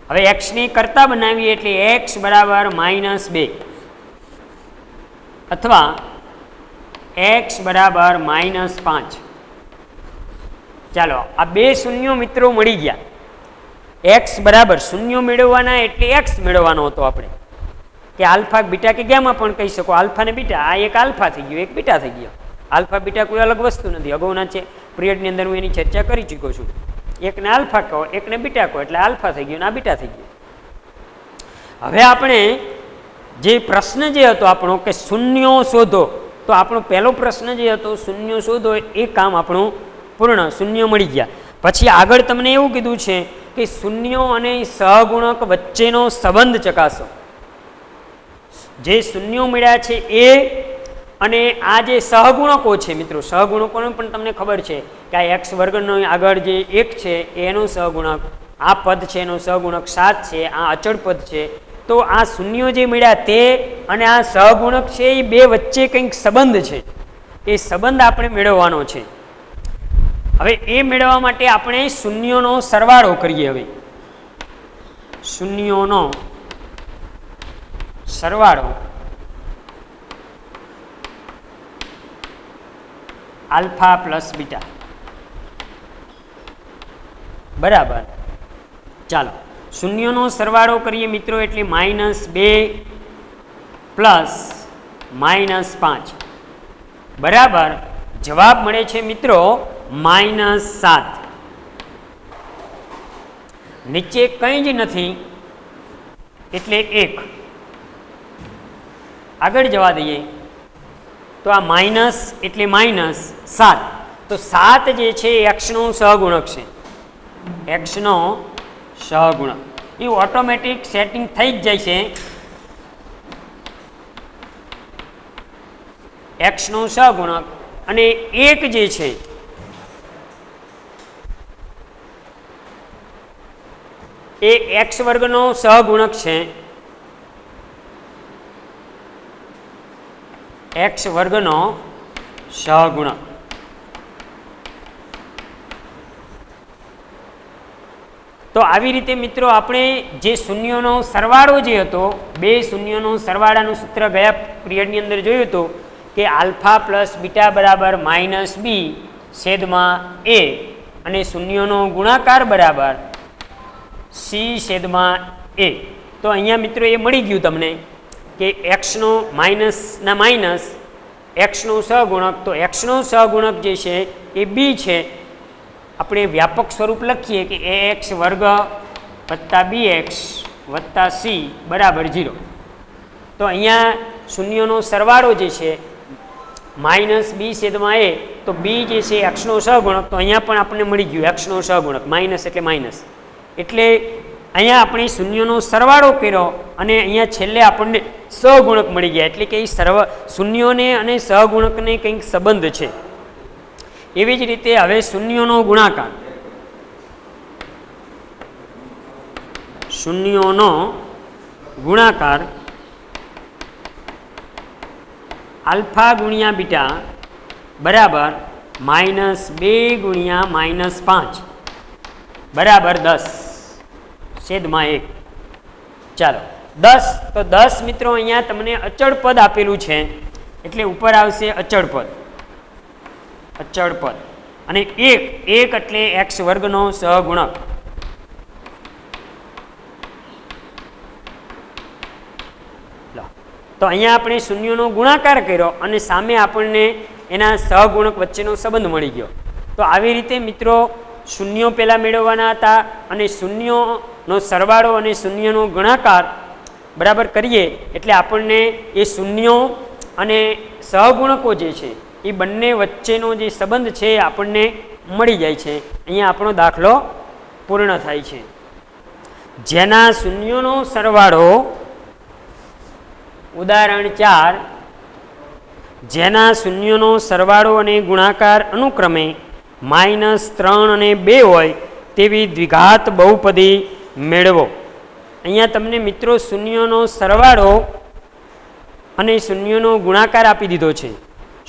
હવે x ને કરતા બનાવીએ એટલે x બરાબર -2 અથવા x બરાબર -5. ચાલો આ 2 શૂન્યો મિત્રો મળી ગયા. x બરાબર શૂન્યો મેળવવાના એટલે x મેળવવાનો હતો આપણે, કે આલ્ફા બીટા કે ગામા પણ કહી શકો. આલ્ફા ને બીટા, આ એક આલ્ફા થઈ ગયો, એક બીટા થઈ ગયો. આલ્ફા બીટા કોઈ અલગ વસ્તુ નથી. અગાઉના છે પિરિયડની અંદર હું એની ચર્ચા કરી ચૂક્યો છું. એકને આલ્ફા કહો, એકને બીટા કહો, એટલે આલ્ફા થઈ ગયો ને આ બીટા થઈ ગયો. હવે આપણે જે પ્રશ્ન જે હતો આપણો કે શૂન્યો શોધો, તો આપણો પહેલો પ્રશ્ન જે હતો શૂન્યો શોધો, એ કામ આપણું પૂર્ણ. શૂન્યો મળી ગયા. પછી આગળ તમને એવું કીધું છે કે શૂન્યો અને સહગુણક વચ્ચેનો સંબંધ ચકાસો. જે શૂન્યો મળ્યા છે એ અને આ જે સહગુણકો છે મિત્રો, સહગુણકોને પણ તમને ખબર છે કે આ x વર્ગનો આગળ જે 1 છે એનો સહગુણક, આ પદ છે એનો સહગુણક 7 છે, આ અચળ પદ છે. તો આ શૂન્યો જે મળ્યા તે અને આ સહગુણક છે એ 2 વચ્ચે કંઈક સંબંધ છે, એ સંબંધ આપણે મેળવવાનો છે. હવે એ મેળવવા માટે આપણે શૂન્યોનો સરવાળો કરીએ. હવે શૂન્યોનો સરવાળો આલ્ફા પ્લસ બીટા બરાબર. ચાલો શૂન્યોનો સરવાળો કરીએ મિત્રો એટલે -2 પ્લસ -5 બરાબર. જવાબ મળે છે મિત્રો -7. નીચે કંઈ જ નથી એટલે 1. આગળ જવા દઈએ તો આ માઇનસ એટલે -7. તો 7 જે છે એ x નો સહગુણક છે. x નો સહગુણક એ ઓટોમેટિક સેટિંગ થઈ જ જાય છે. x નો સહગુણક અને 1 જે છે એ x વર્ગનો સહગુણક છે. x વર્ગનો સહગુણક. તો આવી રીતે મિત્રો આપણે જે શૂન્યોનો સરવાળો જે હતો, 2 શૂન્યોનો સરવાળાનું સૂત્ર ગયા પિરિયડની અંદર જોયું હતું કે આલ્ફા પ્લસ બીટા બરાબર -b છેદમાં a અને શૂન્યોનો ગુણાકાર બરાબર c છેદમાં a. તો અહીંયા મિત્રો એ મળી ગયું તમને કે x નો માઇનસના માઇનસ x નો સહગુણક. તો x નો સહગુણક જે છે એ b છે. આપણે વ્યાપક સ્વરૂપ લખીએ કે ax વર્ગ વત્તા bx વત્તા c બરાબર 0. તો અહીંયા શૂન્યોનો સરવાળો જે છે -b છેદમાં a, તો b જે છે x નો સહગુણક. તો અહીંયા પણ આપણને મળી ગયું x નો સહગુણક, માઇનસ એટલે માઇનસ. એટલે અહીંયા આપણે શૂન્યનો સરવાળો કર્યો અને અહીંયા છેલ્લે આપણને સહગુણક મળી ગયા, એટલે કે શૂન્યોને અને સહગુણકને કંઈક સંબંધ છે. એવી જ રીતે હવે શૂન્યોનો ગુણાકાર, શૂન્યોનો ગુણાકાર આલ્ફા ગુણ્યા બીટા બરાબર -2 ગુણ્યા -5 બરાબર 10/1. ચાલો 10, તો 10 મિત્રો અહીંયા તમને અચળ પદ આપેલું છે એટલે ઉપર આવશે અચળ પદ, અચળ પદ. અને 1 એટલે x વર્ગનો સહગુણક. તો અહીંયા આપણે શૂન્યનો ગુણાકાર કર્યો અને સામે આપણને એના સહગુણક વચ્ચેનો સંબંધ મળી ગયો. તો આવી રીતે મિત્રો શૂન્યો પહેલાં મેળવવાના હતા અને શૂન્યોનો સરવાળો અને શૂન્યનો ગુણાકાર બરાબર કરીએ એટલે આપણને એ શૂન્યો અને સહગુણકો જે છે એ બંને વચ્ચેનો જે સંબંધ છે એ આપણને મળી જાય છે. અહીંયા આપણો દાખલો પૂર્ણ થાય છે. જેના શૂન્યોનો સરવાળો, ઉદાહરણ 4, જેના શૂન્યનો સરવાળો અને ગુણાકાર અનુક્રમે -3 અને 2 હોય તેવી દ્વિઘાત બહુપદી મેળવો. અહીંયા તમને મિત્રો શૂન્યનો સરવાળો અને શૂન્યનો ગુણાકાર આપી દીધો છે.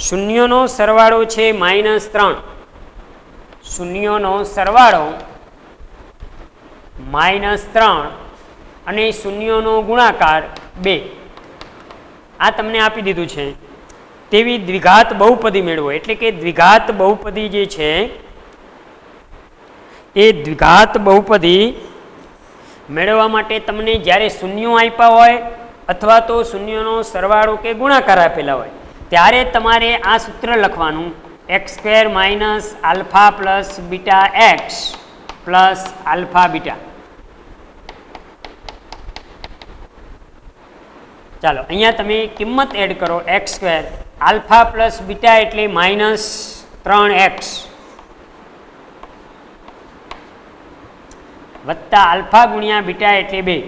શૂન્યનો સરવાળો છે -3, શૂન્યનો સરવાળો -3 અને શૂન્યનો ગુણાકાર 2, આ તમને આપી દીધું છે. તેવી દ્વિઘાત બહુપદી મેળવો, એટલે કે દ્વિઘાત બહુપદી જે છે એ દ્વિઘાત બહુપદી મેળવવા માટે તમને જ્યારે શૂન્યો આપ્યા હોય અથવા તો શૂન્યનો સરવાળો કે ગુણાકાર આપેલા હોય ત્યારે તમારે આ સૂત્ર લખવાનું, x² - alpha plus beta x plus alpha beta. ચાલો અહીંયા તમે કિંમત એડ કરો, x² આલ્ફા પ્લસ બીટા એટલે -3x વત્તા આલ્ફા ગુણ્યા બીટા એટલે 2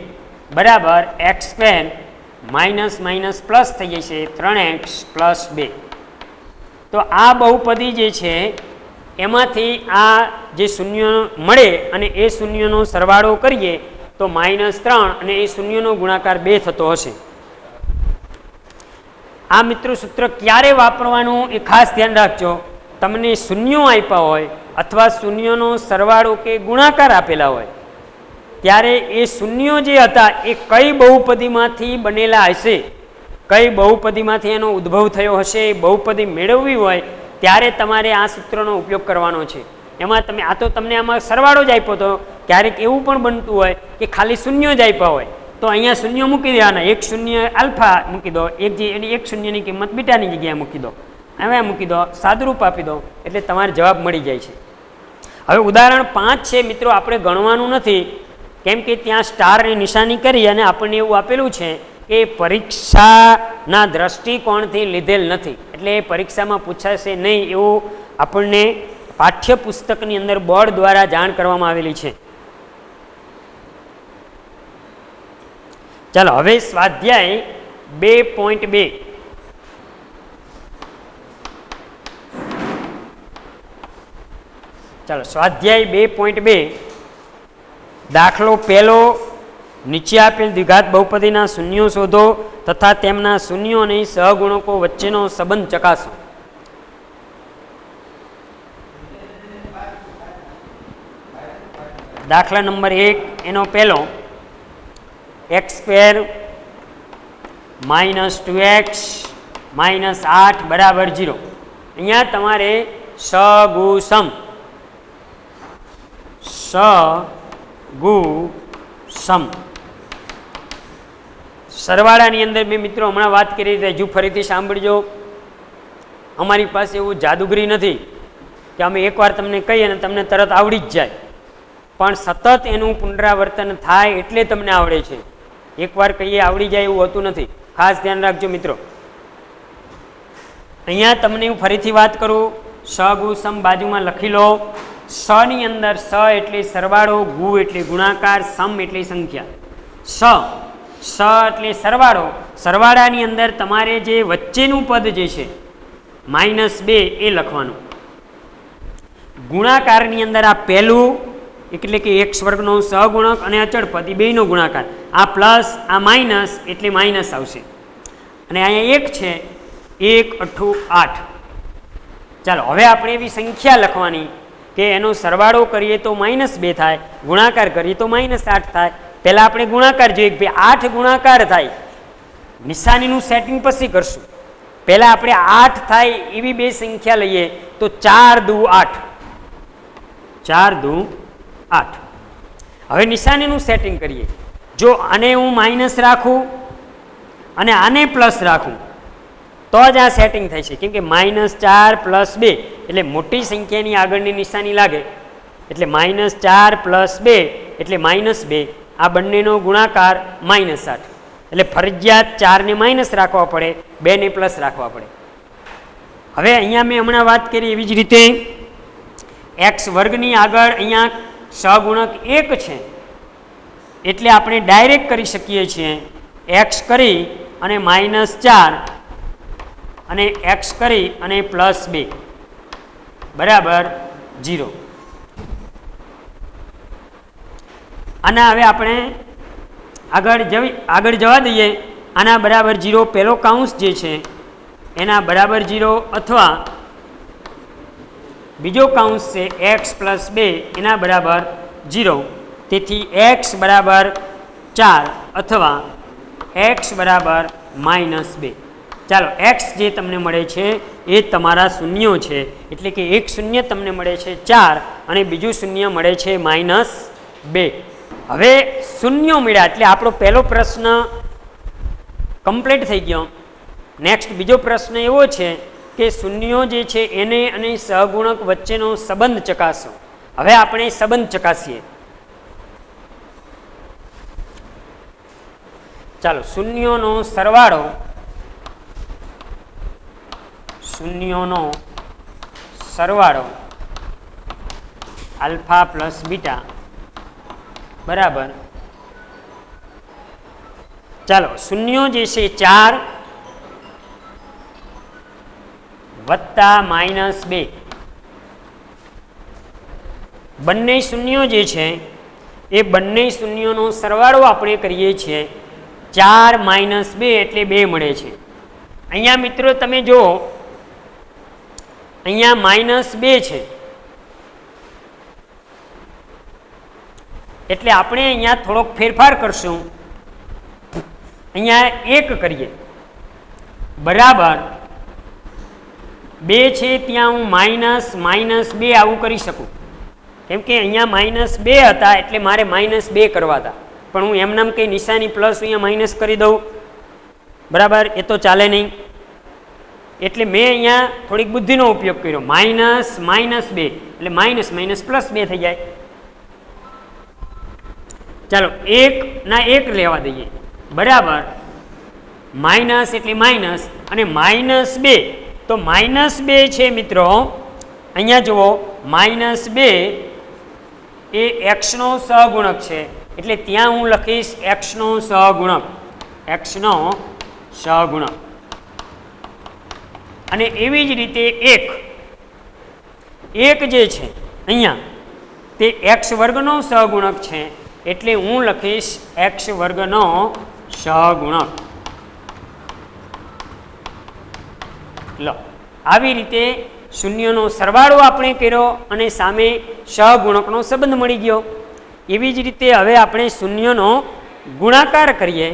બરાબર x² માઇનસ પ્લસ થઈ જશે 3x પ્લસ 2. તો આ બહુપદી જે છે એમાંથી આ જે શૂન્ય મળે અને એ શૂન્યનો સરવાળો કરીએ તો -3 અને એ શૂન્યનો ગુણાકાર 2 થતો હશે. આ મિત્રો સૂત્ર ક્યારે વાપરવાનું એ ખાસ ધ્યાન રાખજો. તમને શૂન્યો આપ્યા હોય અથવા શૂન્યનો સરવાળો કે ગુણાકાર આપેલા હોય ત્યારે એ શૂન્યો જે હતા એ કઈ બહુપદીમાંથી બનેલા હશે, કઈ બહુપદીમાંથી એનો ઉદ્ભવ થયો હશે, એ બહુપદી મેળવવી હોય ત્યારે તમારે આ સૂત્રનો ઉપયોગ કરવાનો છે. એમાં તમે આ તો તમને આમાં સરવાળો જ આપ્યો હતો, ક્યારેક એવું પણ બનતું હોય કે ખાલી શૂન્યો જ આપ્યા હોય તો અહીંયા શૂન્ય મૂકી દેવાના, 1 શૂન્ય આલ્ફા મૂકી દો, એક શૂન્યની કિંમત બીટાની જગ્યાએ મૂકી દો, હવે મૂકી દો, સાદુરૂપ આપી દો એટલે તમારે જવાબ મળી જાય છે. હવે ઉદાહરણ 5 છે મિત્રો, આપણે ગણવાનું નથી કેમ કે ત્યાં સ્ટારની નિશાની કરી અને આપણને એવું આપેલું છે કે પરીક્ષાના દ્રષ્ટિકોણથી લીધેલ નથી, એટલે પરીક્ષામાં પૂછાશે નહીં એવું આપણને પાઠ્યપુસ્તકની અંદર બોર્ડ દ્વારા જાણ કરવામાં આવેલી છે. ચાલો હવે સ્વાધ્યાય 2.2. ચાલો સ્વાધ્યાય 2.2 દાખલો પહેલો, નીચે આપેલ દ્વિઘાત બહુપદીના શૂન્યો શોધો તથા તેમના શૂન્યો અને સહગુણકો વચ્ચેનો સંબંધ ચકાસો. દાખલા નંબર 1 એનો પહેલો, x² -2x -8 બરાબર 0. અહીંયા તમારે સગુસમ સરવાળાની અંદર મેં મિત્રો હમણાં વાત કરી હતી, હજુ ફરીથી સાંભળજો. અમારી પાસે એવું જાદુગરી નથી કે અમે એકવાર તમને કહીએ અને તમને તરત આવડી જ જાય, પણ સતત એનું પુનરાવર્તન થાય એટલે તમને આવડે છે. એકવાર કહીએ આવડી જાય એવું હોતું નથી, ખાસ ધ્યાન રાખજો મિત્રો. અહીંયા તમને હું ફરીથી વાત કરું, સગુસમ બાજુમાં લખી લો સ ની અંદર સ એટલે સરવાળો, ગુ એટલે ગુણાકાર, સમ એટલે સંખ્યા. સ એટલે સરવાળો, સરવાળાની અંદર તમારે જે વચ્ચેનું પદ જે છે -2 એ લખવાનું. ગુણાકારની અંદર આ પહેલું એટલે કે x વર્ગનો સહગુણક અને અચળ પદ એ બેયનો ગુણાકાર, આ પ્લસ આ માઇનસ એટલે માઇનસ આવશે. અને અહીંયા 1 છે, 1 8 8. ચાલો હવે આપણે એવી સંખ્યા લખવાની કે એનો સરવાળો કરીએ તો -2 થાય, ગુણાકાર કરીએ તો -8 થાય. પહેલાં આપણે ગુણાકાર જોઈએ કે ભાઈ 8 ગુણાકાર થાય, નિશાનીનું સેટિંગ પછી કરશું. પહેલાં આપણે 8 થાય એવી બે સંખ્યા લઈએ તો 4 દુ 8, 4 દુ 8. હવે નિશાનીનું સેટિંગ કરીએ. જો આને હું માઇનસ રાખું અને આને પ્લસ રાખું તો જ આ સેટિંગ થાય છે, કેમ કે -4 + 2 એટલે મોટી સંખ્યાની આગળની નિશાની લાગે, એટલે -4 + 2 એટલે -2. આ બંનેનો ગુણાકાર -8 એટલે ફરજિયાત 4 ને માઇનસ રાખવા પડે, 2 ને પ્લસ રાખવા પડે. હવે અહીંયા મેં હમણાં વાત કરી એવી જ રીતે x વર્ગની આગળ અહીંયા સહગુણક 1 છે એટલે આપણે ડાયરેક્ટ કરી શકીએ છીએ x કરી અને -4 અને x કરી અને +2 બરાબર 0. આના હવે આપણે આગળ જવા દઈએ. આના બરાબર 0 પહેલો કાઉન્સ જે છે એના બરાબર 0 અથવા બીજો કાઉન્સ છે x + 2 એના બરાબર 0. તેથી x બરાબર 4 અથવા x બરાબર -2. ચાલો x જે તમને મળે છે એ તમારા શૂન્યો છે, એટલે કે એક શૂન્ય તમને મળે છે 4 અને બીજું શૂન્ય મળે છે -2. હવે શૂન્યો મળ્યા એટલે આપણો પહેલો પ્રશ્ન કમ્પ્લીટ થઈ ગયો. નેક્સ્ટ બીજો પ્રશ્ન એવો છે કે શૂન્યો જે છે એને અને સહગુણક વચ્ચેનો સંબંધ ચકાસો. હવે આપણે સંબંધ ચકાસીએ. ચાલો શૂન્યોનો સરવાળો, શૂન્યોનો સરવાળો આલ્ફા પ્લસ બીટા બરાબર, ચાલો શૂન્યો જે છે 4 વત્તા -2. બંને શૂન્યો જે છે એ બંને શૂન્યોનો સરવાળો આપણે કરીએ છીએ. 4 - 2 એટલે 2 મળે છે. અહીંયા મિત્રો તમે જુઓ અહીંયા -2 છે એટલે આપણે અહીંયા થોડોક ફેરફાર કરશું. અહીંયા 1 કરીએ બરાબર 2 છે ત્યાં હું -2 આવું કરી શકું, કેમ કે અહીંયા -2 હતા એટલે મારે -2 કરવા હતા, પણ હું એમનામ કંઈ નિશાની પ્લસ અહીંયા માઇનસ કરી દઉં બરાબર, એ તો ચાલે નહીં. એટલે મેં અહીંયા થોડીક બુદ્ધિનો ઉપયોગ કર્યો. -2 એટલે -+2 થઈ જાય. ચાલો 1 ના 1 લેવા દઈએ બરાબર, માઇનસ એટલે માઇનસ અને -2 તો -2 છે મિત્રો. અહીંયા જુઓ -2 એ x નો સહગુણક છે એટલે ત્યાં હું લખીશ x નો સહગુણક, x નો સહગુણક. અને એવી જ રીતે 1 જે છે અહીંયા તે x વર્ગનો સહગુણક છે એટલે હું લખીશ x વર્ગનો સહગુણક. લો આવી રીતે શૂન્યનો સરવાળો આપણે કર્યો અને સામે સહગુણકનો સંબંધ મળી ગયો. એવી જ રીતે હવે આપણે શૂન્યનો ગુણાકાર કરીએ.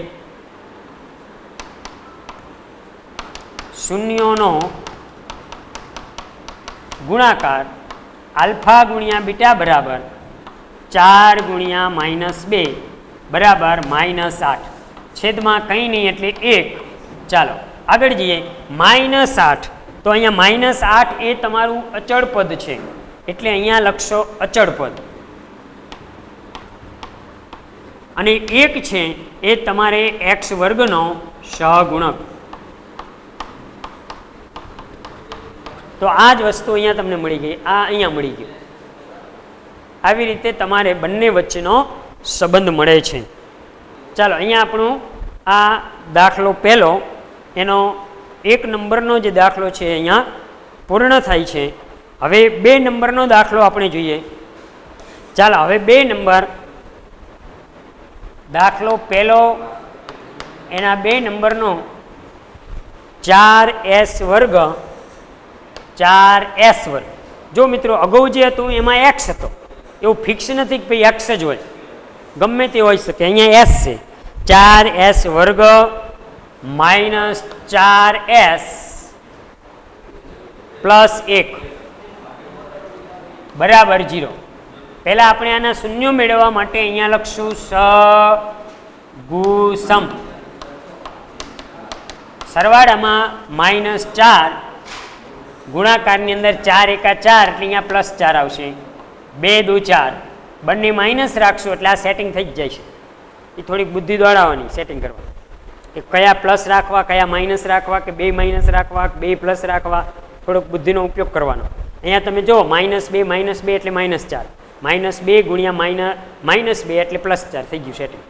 શૂન્યોનો ગુણાકાર આલ્ફા ગુણ્યા બીટા બરાબર 4 ગુણ્યા -2 બરાબર -8. છેદમાં કંઈ નહીં એટલે 1. ચાલો આગળ જઈએ. -8 તો અહીંયા -8 એ તમારું અચળ પદ છે એટલે અહીંયા લખશો અચળ પદ. અને 1 છે એ તમારે x વર્ગનો સહગુણક. તો આ જ વસ્તુ અહીંયા તમને મળી ગઈ, આ અહીંયા મળી ગયું. આવી રીતે તમારે બંને વચ્ચેનો સંબંધ મળે છે. ચાલો અહીંયા આપણું આ દાખલો પહેલો એનો 1 નંબરનો જે દાખલો છે અહીંયા પૂર્ણ થાય છે. હવે 2 નંબરનો દાખલો આપણે જોઈએ. ચાલો હવે 2 નંબર દાખલો પહેલો એના 2 નંબરનો 4s વર્ગ 4s વર્ગ. જો મિત્રો અગાઉ જે હતું એમાં x હતો, એવું ફિક્સ નથી કે ભાઈ x જ હોય, ગમે તે હોઈ શકે. અહીંયા s છે, 4s વર્ગ માઇનસ 4s પ્લસ 1 બરાબર 0. પહેલા આપણે આના શૂન્યો મેળવવા માટે અહીંયા લખશું સગુસમ. સરવાળામાં -4 ગુણાકારની અંદર 4 એકા 4 એટલે અહીંયા +4 આવશે. 2 દુ 4, બંને માઇનસ રાખશો એટલે આ સેટિંગ થઈ જ જાય છે. એ થોડીક બુદ્ધિ દોડાવવાની સેટિંગ કરવા, કે કયા પ્લસ રાખવા, કયા માઇનસ રાખવા, કે 2 માઇનસ રાખવા, 2 પ્લસ રાખવા, થોડોક બુદ્ધિનો ઉપયોગ કરવાનો. અહીંયા તમે જુઓ -2 એટલે -4, -2 ગુણ્યા -2 એટલે +4 થઈ ગયું સેટિંગ.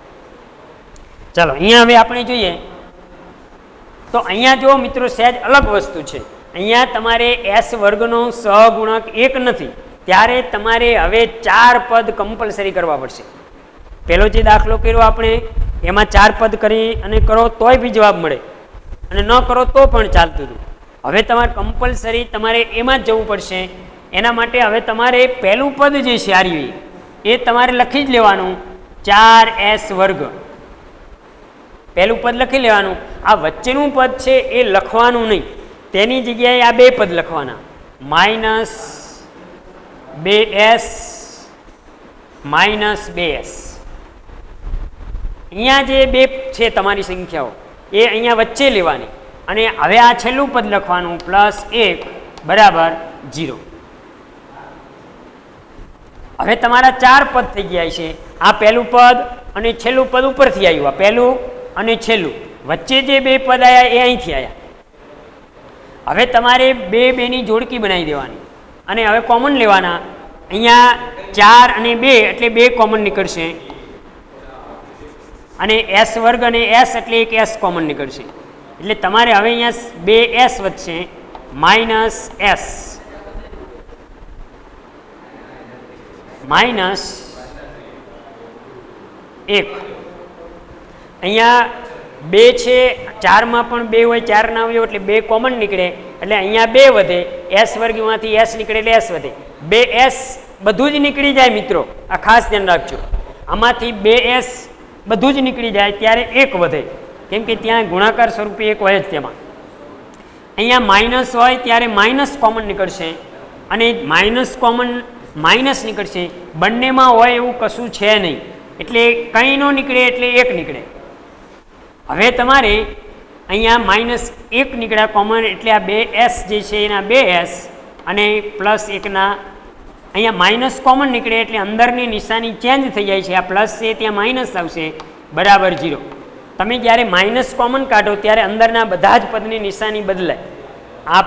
ચાલો અહીંયા હવે આપણે જોઈએ તો અહીંયા જો મિત્રો સહેજ અલગ વસ્તુ છે. અહીંયા તમારે s વર્ગનો સહગુણક 1 નથી, ત્યારે તમારે હવે 4 પદ કમ્પલસરી કરવા પડશે. પહેલો જે દાખલો કર્યો આપણે એમાં 4 પદ કરી અને કરો તોય બી જવાબ મળે, અને ન કરો તો પણ ચાલતું હતું. હવે તમારે કમ્પલસરી તમારે એમાં જ જવું પડશે. એના માટે હવે તમારે પહેલું પદ જે છે આર્યું એ તમારે લખી જ લેવાનું, 4s વર્ગ. પહેલું પદ લખી લેવાનું. આ વચ્ચેનું પદ છે એ લખવાનું નહીં, તેની જગ્યાએ આ 2 પદ લખવાના, -2s -2s. અહીંયા જે 2 છે તમારી સંખ્યાઓ એ અહીંયા વચ્ચે લેવાની, અને હવે આ છેલ્લું પદ લખવાનું +1 બરાબર 0. હવે તમારા 4 પદ થઈ ગયા છે. આ પહેલું પદ અને છેલ્લું પદ ઉપરથી આવ્યું, આ પહેલું અને છેલ્લું, વચ્ચે જે 2 પદ આવ્યા એ અહીંથી આવ્યા. હવે તમારે 2 ની જોડકી બનાવી દેવાની, અને હવે કોમન લેવાના. અહીંયા 4 અને 2 એટલે 2 કોમન નીકળશે, અને s વર્ગ અને s એટલે એક s કોમન નીકળશે. એટલે તમારે હવે અહીંયા 2s વધશે -s -1. અહીંયા 2 છે, 4માં પણ 2 હોય, 4 ના હોય એટલે 2 કોમન નીકળે, એટલે અહીંયા 2 વધે. s વર્ગમાંથી s નીકળે એટલે s વધે. 2s બધું જ નીકળી જાય મિત્રો, આ ખાસ ધ્યાન રાખજો. આમાંથી 2s બધું જ નીકળી જાય ત્યારે 1 વધે, કેમ કે ત્યાં ગુણાકાર સ્વરૂપે 1 હોય જ તેમાં. અહીંયા માઇનસ હોય ત્યારે માઇનસ કોમન નીકળશે, અને માઇનસ કોમન માઇનસ નીકળશે. બંનેમાં હોય એવું કશું છે નહીં, એટલે કંઈ ન નીકળે એટલે 1 નીકળે. હવે તમારે અહીંયા -1 નીકળ્યા કોમન, એટલે આ 2s જે છે એના 2s અને +1 અહીંયા માઇનસ કોમન નીકળે એટલે અંદરની નિશાની ચેન્જ થઈ જાય છે. આ પ્લસ છે ત્યાં માઇનસ આવશે બરાબર 0. તમે જ્યારે માઇનસ કોમન કાઢો ત્યારે અંદરના બધા જ પદની નિશાની બદલાય. આ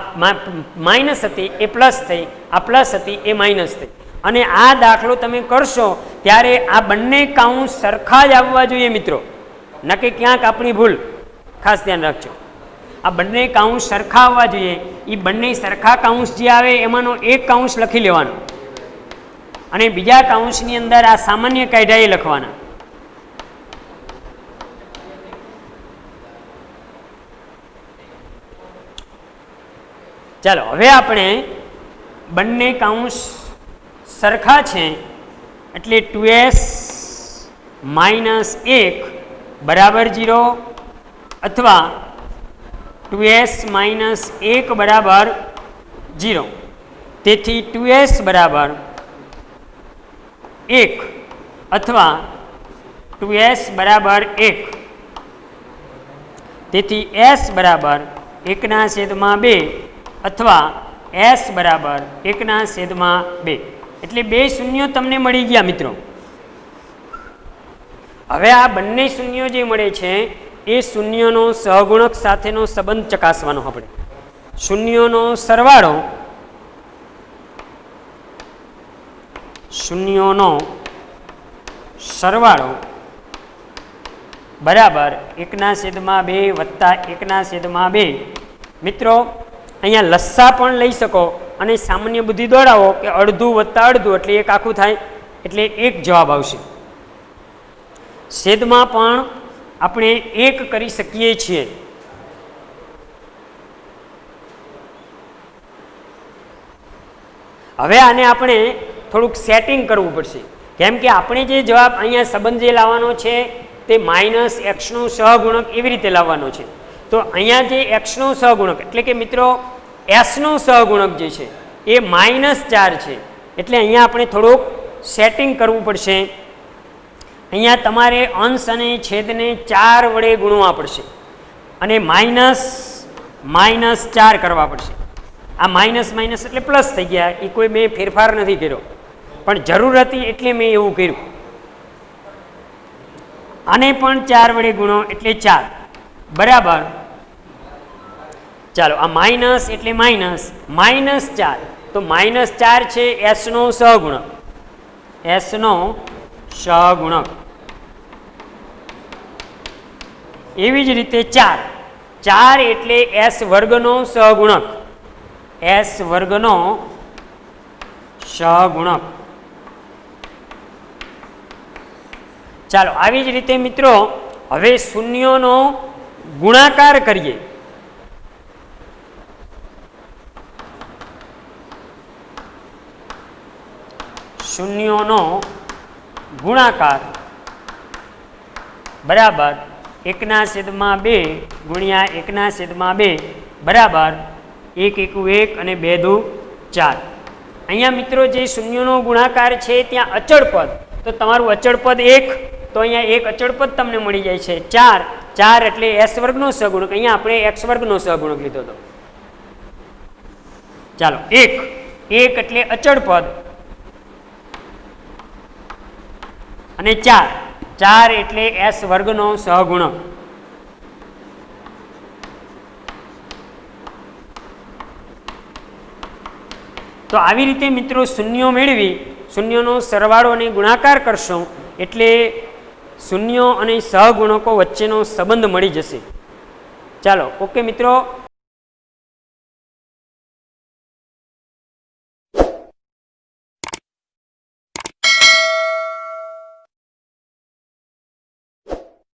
માઇનસ હતી એ પ્લસ થઈ, આ પ્લસ હતી એ માઇનસ થઈ. અને આ દાખલો તમે કરશો ત્યારે આ બંને કાઉન્સ સરખા જ આવવા જોઈએ મિત્રો, નકે ક્યાંક આપણી ભૂલ, ખાસ ધ્યાન રાખજો. આ બંને કાઉન્સ સરખા આવવા જોઈએ. એ બંને સરખા કાઉન્સ જે આવે એમાંનો એક કાઉન્સ લખી લેવાનો, અને બીજા કાઉન્સની અંદર આ સામાન્ય કાયદા એ લખવાના. ચાલો હવે આપણે બંને કાઉન્સ સરખા છે એટલે 2s - 1 બરાબર 0 અથવા 2s - 1 બરાબર 0. તેથી 2s બરાબર 1 અથવા 2s બરાબર 1. તેથી s બરાબર 1/2 અથવા s બરાબર 1/2. એટલે 2 શૂન્યો તમને મળી ગયા મિત્રો. હવે આ બંને શૂન્યો જે મળે છે એ શૂન્યનો સહગુણક સાથેનો સંબંધ ચકાસવાનો. આપણે શૂન્યોનો સરવાળો શૂન્યોનો સરવાળો બરાબર 1/2 વત્તા 1/2. મિત્રો અહીંયા લસ્સા પણ લઈ શકો અને સામાન્ય બુદ્ધિ દોડાવો કે અડધું વત્તા અડધું એટલે એક આખું થાય, એટલે એક જવાબ આવશે. છેદમાં પણ આપણે એક કરી શકીએ છીએ. હવે આને આપણે થોડુંક સેટિંગ કરવું પડશે, કેમ કે આપણે જે જવાબ અહીંયા સંબંધ જે લાવવાનો છે તે -x નો સહગુણક એવી રીતે લાવવાનો છે. તો અહીંયા જે x નો સહગુણક એટલે કે મિત્રો s નો સહગુણક જે છે એ -4 છે, એટલે અહીંયા આપણે થોડુંક સેટિંગ કરવું પડશે. અહીંયા તમારે અંશ અને છેદને 4 વડે ગુણવા પડશે અને -4 કરવા પડશે. આ માઇનસ માઇનસ એટલે પ્લસ થઈ ગયા, એ કોઈ મેં ફેરફાર નથી કર્યો, પણ જરૂર હતી એટલે મેં એવું કર્યું. આને પણ 4 વડે ગુણો એટલે 4 બરાબર. ચાલો આ માઇનસ એટલે -4, તો -4 છે s નો સહગુણક, s નો સહગુણક. એવી જ રીતે 4 એટલે s વર્ગનો સહગુણક, s વર્ગનો સહગુણક. ચાલો આવી જ રીતે મિત્રો હવે શૂન્યોનો ગુણાકાર કરીએ. શૂન્યોનો ગુણાકાર બરાબર 1/2 ગુણ્યા 1/2 બરાબર 1 × 1 અને 2 × 4. અહીંયા મિત્રો જે શૂન્યનો ગુણાકાર છે ત્યાં અચળ પદ, તો તમારું અચળ પદ 1, તો અહીંયા એક અચળ પદ તમને મળી જાય છે 4 એટલે s વર્ગનો સહગુણક, અહીંયા આપણે x વર્ગનો સહગુણક લીધો હતો. ચાલો 1 એટલે અચળ પદ અને 4 એટલે s વર્ગનો સહગુણક. તો આવી રીતે મિત્રો શૂન્યો મેળવી શૂન્યોનો સરવાળો અને ગુણાકાર કરશો એટલે શૂન્યો અને સહગુણકો વચ્ચેનો સંબંધ મળી જશે. ચાલો ઓકે મિત્રો.